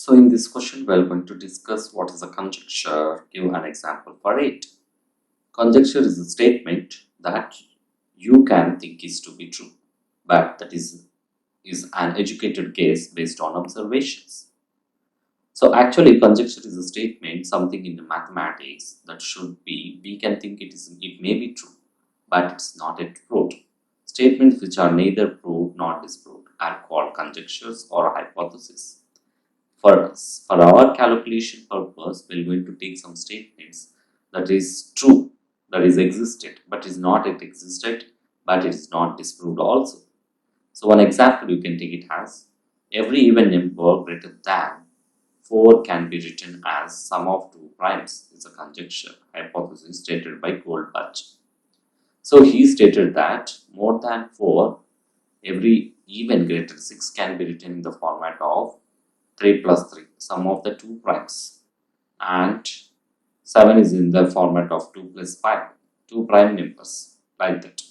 So in this question, we are going to discuss what is a conjecture, give an example for it. Conjecture is a statement that you can think is to be true, but that is an educated guess based on observations. So actually, conjecture is a statement, something in the mathematics that should be, we can think it may be true, but it's not yet proved. Statements which are neither proved nor disproved are called conjectures or hypotheses. For our calculation purpose, we are going to take some statements that is true, that is existed, but is not yet existed, but it is not disproved also. So one example you can take it as, every even number greater than 4 can be written as sum of two primes. It's a conjecture, hypothesis stated by Goldbach. So he stated that more than 4, every even greater 6 can be written in the format of 3 plus 3, sum of the two primes, and 7 is in the format of 2 plus 5, two prime numbers, like that.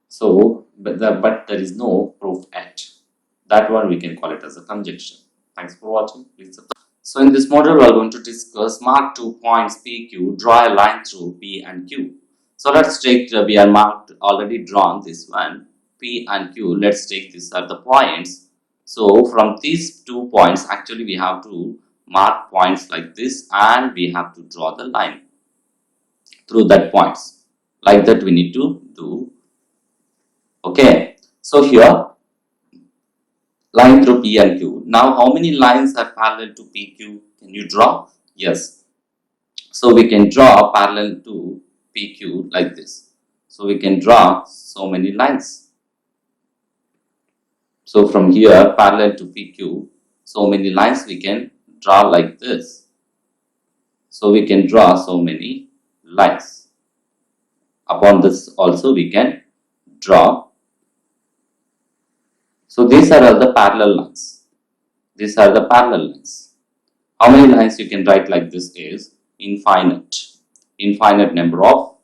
So, but there is no proof yet. That one we can call it as a conjecture. Thanks for watching. Please subscribe. So in this module, we are going to discuss mark 2 points PQ, draw a line through P and Q. So let's take, we are marked, already drawn this one, P and Q. Let's take these are the points. So from these 2 points, actually we have to mark points like this and we have to draw the line through that points. Like that we need to do. Okay. So here, line through P and Q. Now how many lines are parallel to PQ? Can you draw? Yes. So we can draw parallel to PQ like this. So we can draw so many lines. So from here parallel to PQ, so many lines we can draw like this. So we can draw so many lines. Upon this also we can draw. So these are all the parallel lines. These are the parallel lines. How many lines you can write like this is infinite. Infinite number of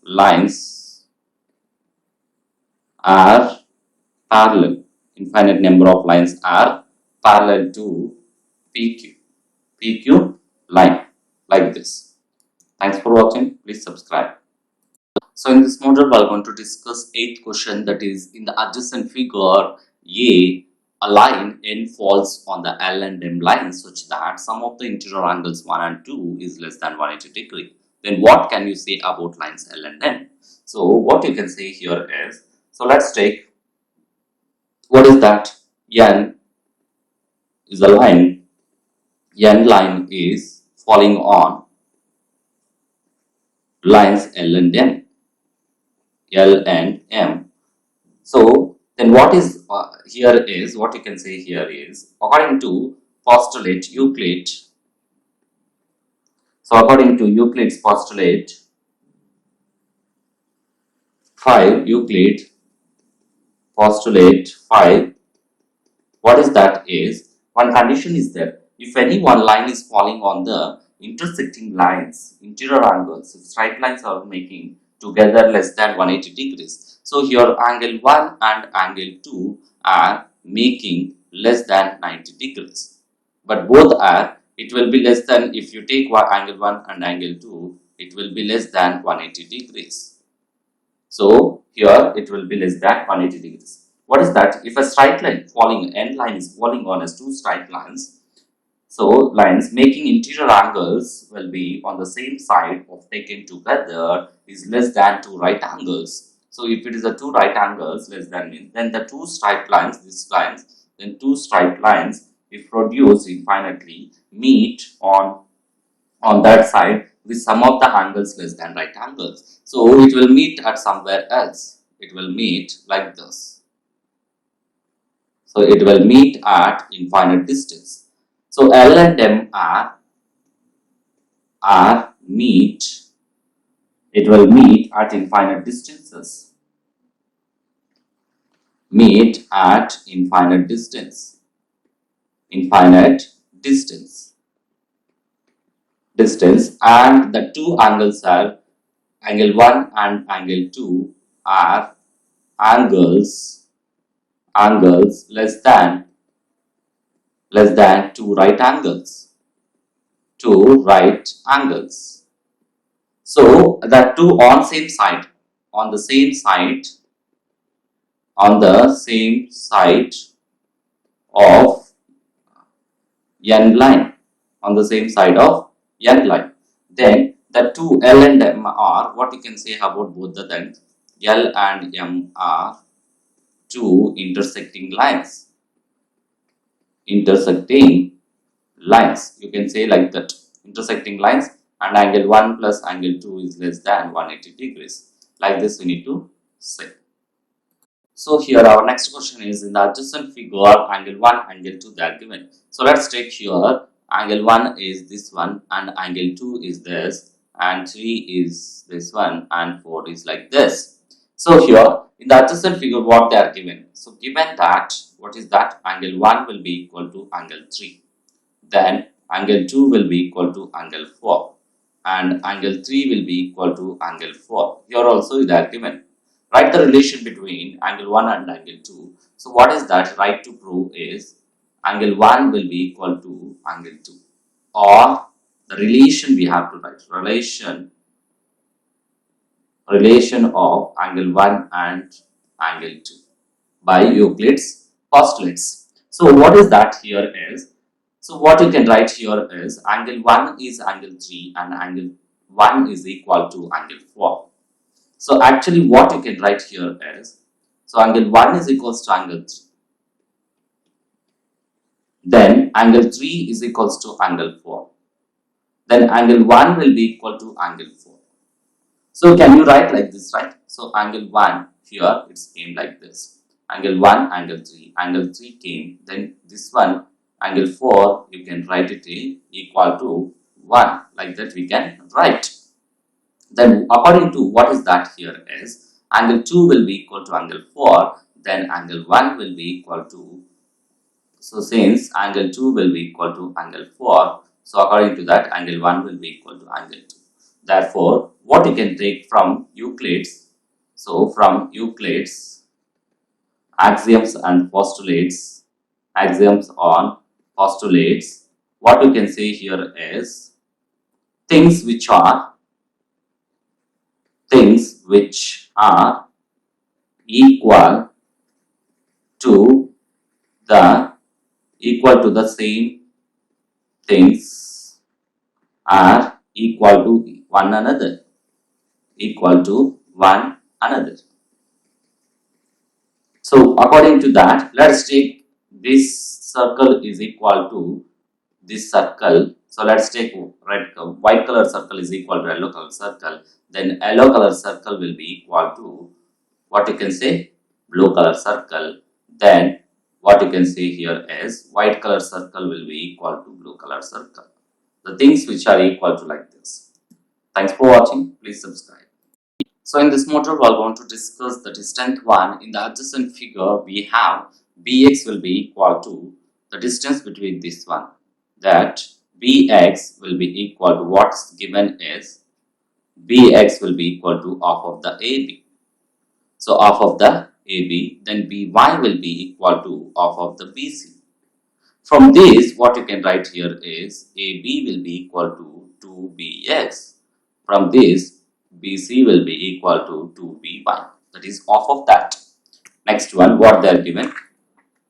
lines are parallel. Infinite number of lines are parallel to PQ. PQ line like this. Thanks for watching. Please subscribe. So in this module, we are going to discuss 8th question, that is in the adjacent figure a line N falls on the L and M lines such that sum of the interior angles 1 and 2 is less than 180 degree. Then what can you say about lines L and M? So what you can say here is, so let's take, what is that? N is a line. N line is falling on lines L and M. L and M. So then what is here is, what you can say here is, according to postulate Euclid. So according to Euclid's postulate 5, Euclid postulate 5, what is that is, one condition is there, if any one line is falling on the intersecting lines, interior angles, if straight lines are making together less than 180 degrees. So here angle 1 and angle 2 are making less than 90 degrees. But both are, it will be less than, if you take angle 1 and angle 2, it will be less than 180 degrees. So here it will be less than 180 degrees. What is that? If a straight line falling, N line is falling on as two straight lines, so lines making interior angles will be on the same side of taken together is less than two right angles. So if it is a two right angles less than, then the two straight lines, these lines, then two straight lines if produced infinitely meet on that side with some of the angles less than right angles. So it will meet at somewhere else. It will meet like this. So it will meet at infinite distance. So L and M are meet. It will meet at infinite distances. Meet at infinite distance. Infinite distance. And the two angles are angle 1 and angle 2 are angles angles less than two right angles. Two right angles. So the two on same side, on the same side, of n line, on the same side of n line. Then the two L and M are, what you can say about both the then L and M are two intersecting lines. Intersecting lines, you can say like that, intersecting lines, and angle 1 plus angle 2 is less than 180 degrees. Like this we need to say. So here our next question is, in the adjacent figure, angle 1, angle 2 they are given. So let's take here, angle 1 is this one, and angle 2 is this, and 3 is this one, and 4 is like this. So here, in the adjacent figure, what they are given? So given that, what is that? Angle 1 will be equal to angle 3. Then angle 2 will be equal to angle 4. And angle 3 will be equal to angle 4. Here also they are given. Write the relation between angle 1 and angle 2. So what is that? Right to prove is angle 1 will be equal to angle 2. Or the relation we have to write. Relation of angle 1 and angle 2 by Euclid's postulates. So what is that here is, so what you can write here is angle 1 is angle 3 and angle 1 is equal to angle 4. So actually what you can write here is, so angle 1 is equals to angle 3. Then angle 3 is equals to angle 4. Then angle 1 will be equal to angle 4. So can you write like this, right? So angle 1 here, it's came like this. Angle 1, angle 3. Angle 3 came, then this one, angle 4, you can write it equal to 1. Like that we can write. Then according to what is that here is, angle 2 will be equal to angle 4, then angle 1 will be equal to, so since angle 2 will be equal to angle 4, so according to that angle 1 will be equal to angle 2. Therefore, what you can take from Euclid's, so from Euclid's axioms and postulates, axioms on postulates, what you can say here is things which are equal to the same things are equal to one another. So according to that, let's take this circle is equal to this circle. So let's take white color circle is equal to yellow color circle. Then yellow color circle will be equal to, what you can say, blue color circle. Then what you can say here is white color circle will be equal to blue color circle. The things which are equal to like this. Thanks for watching. Please subscribe. So in this module, we are going to discuss the distant one. In the adjacent figure, we have bx will be equal to the distance between this one. That bx will be equal to what's given is bx will be equal to half of the AB. So half of the AB, then by will be equal to half of the BC. From this, what you can write here is AB will be equal to 2bx. From this, BC will be equal to 2by. That is half of that. Next one, what they are given,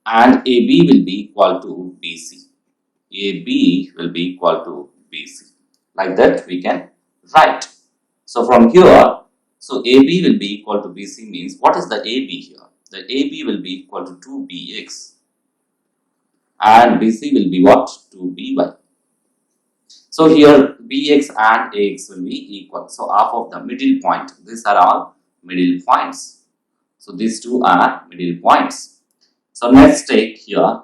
and AB will be equal to BC. AB will be equal to BC. Like that we can write. So from here, so AB will be equal to BC means, what is the AB here? The AB will be equal to 2bx and BC will be what? 2by. So here bx and ax will be equal. So half of the middle point. These are all middle points. So these two are middle points. So let's take here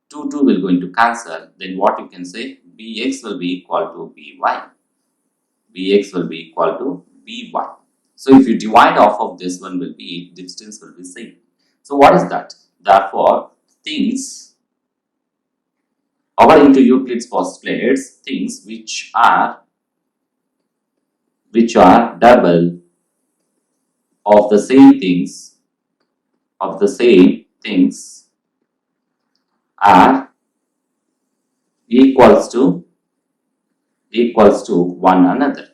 2 will going to cancel. Then what you can say, bx will be equal to by. Bx will be equal to by. So if you divide off of this one will be, distance will be same. So what is that? Therefore, things according to Euclid's postulates, things which are double of the same things, of the same things are equals to one another.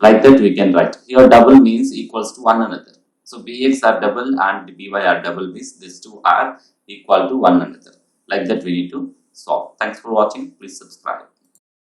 Like that we can write. Here double means equals to one another. So Bx are double and By are double means these two are equal to one another. Like that we need to solve. Thanks for watching. Please subscribe.